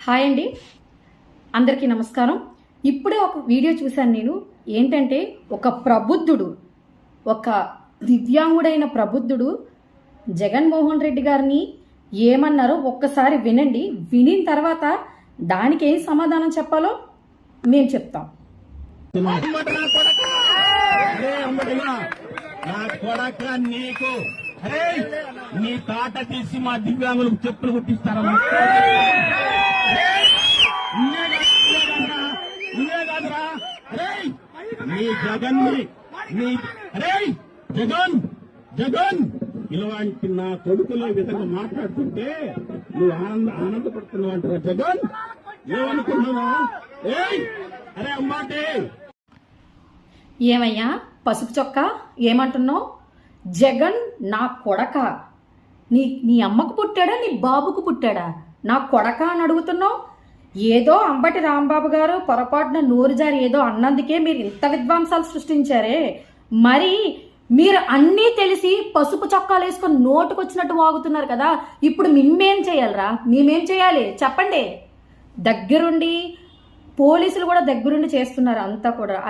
Hi అండి, అందరికీ నమస్కారం. ఇప్పుడే ఒక వీడియో చూశాను నేను. ఏంటంటే ఒక ప్రబుద్ధుడు, ఒక దివ్యాంగుడైన ప్రబుద్ధుడు జగన్మోహన్ రెడ్డి గారిని ఏమన్నారో ఒక్కసారి వినండి. వినిన తర్వాత దానికి ఏం సమాధానం చెప్పాలో మేము చెప్తాం. నీ తాట తీసి మా దివ్యాంగులకు చెప్పులు కుట్టిస్తారా? నీ జగన్ జగన్ జగన్ ఇలాంటి నా కొడుకులో విధంగా మాట్లాడుతుంటే నువ్వు ఆనందపడుతున్నావు అంటారా? జగన్ ఏమనుకున్నావా? అరే అమ్మాటే ఏమయ్యా పసుపు చొక్క ఏమంటున్నావు? జగన్ నా కొడక, నీ అమ్మకు పుట్టాడా నీ బాబుకు పుట్టాడా? నా కొడక అని అడుగుతున్నావు. ఏదో అంబటి రాంబాబు గారు పొరపాటున నోరు జారి ఏదో అన్నందుకే మీరు ఇంత విధ్వంసాలు సృష్టించారే. మరి మీరు అన్నీ తెలిసి పసుపు చొక్కాలు వేసుకొని నోటుకొచ్చినట్టు వాగుతున్నారు కదా. ఇప్పుడు మేమేం చేయాలరా? మేమేం చేయాలి చెప్పండి. దగ్గరుండి పోలీసులు కూడా దగ్గరుండి చేస్తున్నారు.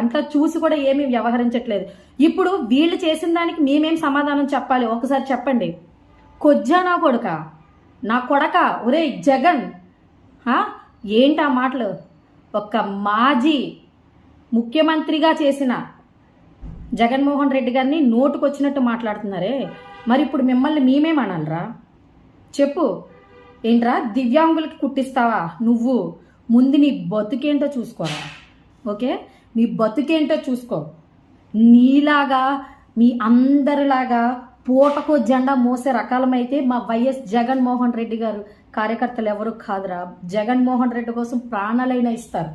అంతా చూసి కూడా ఏమీ వ్యవహరించట్లేదు. ఇప్పుడు వీళ్ళు చేసిన దానికి మేమేం సమాధానం చెప్పాలి ఒకసారి చెప్పండి. కొజ్జా నా కొడుక, నా కొడక, ఒరే జగన్, ఏంటి ఆ మాటలు? ఒక మాజీ ముఖ్యమంత్రిగా చేసిన జగన్మోహన్ రెడ్డి గారిని నోటుకొచ్చినట్టు మాట్లాడుతున్నారే. మరి ఇప్పుడు మిమ్మల్ని మేమేమనాలరా? చెప్పు. ఏంట్రా దివ్యాంగులకి కుట్టిస్తావా నువ్వు? ముందు నీ బతుకేంటో చూసుకోరా. ఓకే, నీ బతుకేంటో చూసుకో. నీలాగా మీ అందరిలాగా పూటకో జెండా మోసే రకాలమైతే మా వైఎస్ జగన్మోహన్ రెడ్డి గారు కార్యకర్తలు ఎవరు కాదురా. జగన్మోహన్ రెడ్డి కోసం ప్రాణాలైనా ఇస్తారు.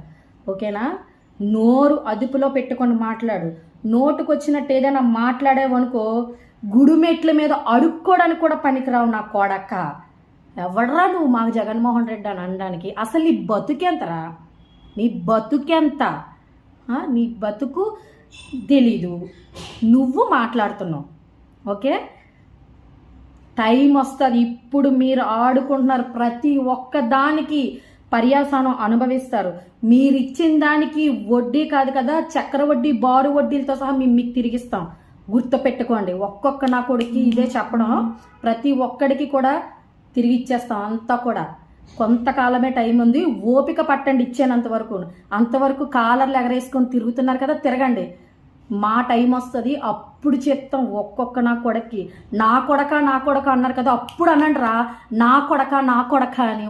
ఓకేనా? నోరు అదుపులో పెట్టుకొని మాట్లాడు. నోటుకొచ్చినట్టు ఏదైనా మాట్లాడేవనుకో గుడిమెట్ల మీద అడుక్కోవడానికి కూడా పనికిరావు నా కోడక్క. ఎవడరా నువ్వు మాకు జగన్మోహన్ రెడ్డి అని అనడానికి? అసలు నీ బతుకెంతరా? నీ బతుకెంత? నీ బతుకు తెలీదు, నువ్వు మాట్లాడుతున్నావు. ఓకే, టైం వస్తుంది. ఇప్పుడు మీరు ఆడుకుంటున్నారు, ప్రతి ఒక్క దానికి పర్యావసానం అనుభవిస్తారు. మీరు ఇచ్చిన దానికి వడ్డీ కాదు కదా, చక్ర వడ్డీ బారు వడ్డీలతో సహా మేము మీకు తిరిగిస్తాం. గుర్తుపెట్టుకోండి. ఒక్కొక్క నా కొడుకు ఇదే చెప్పడం, ప్రతి ఒక్కడికి కూడా తిరిగి ఇచ్చేస్తాం. అంతా కూడా కొంతకాలమే టైం ఉంది, ఓపిక పట్టండి. ఇచ్చేనంత వరకు, అంతవరకు కాలర్లు ఎగరేసుకొని తిరుగుతున్నారు కదా, తిరగండి. మా టైం వస్తుంది, అప్పుడు చెప్తాం. ఒక్కొక్క నా కొడక్కి నా కొడక అన్నారు కదా, అప్పుడు అనండి రా నా కొడక అని.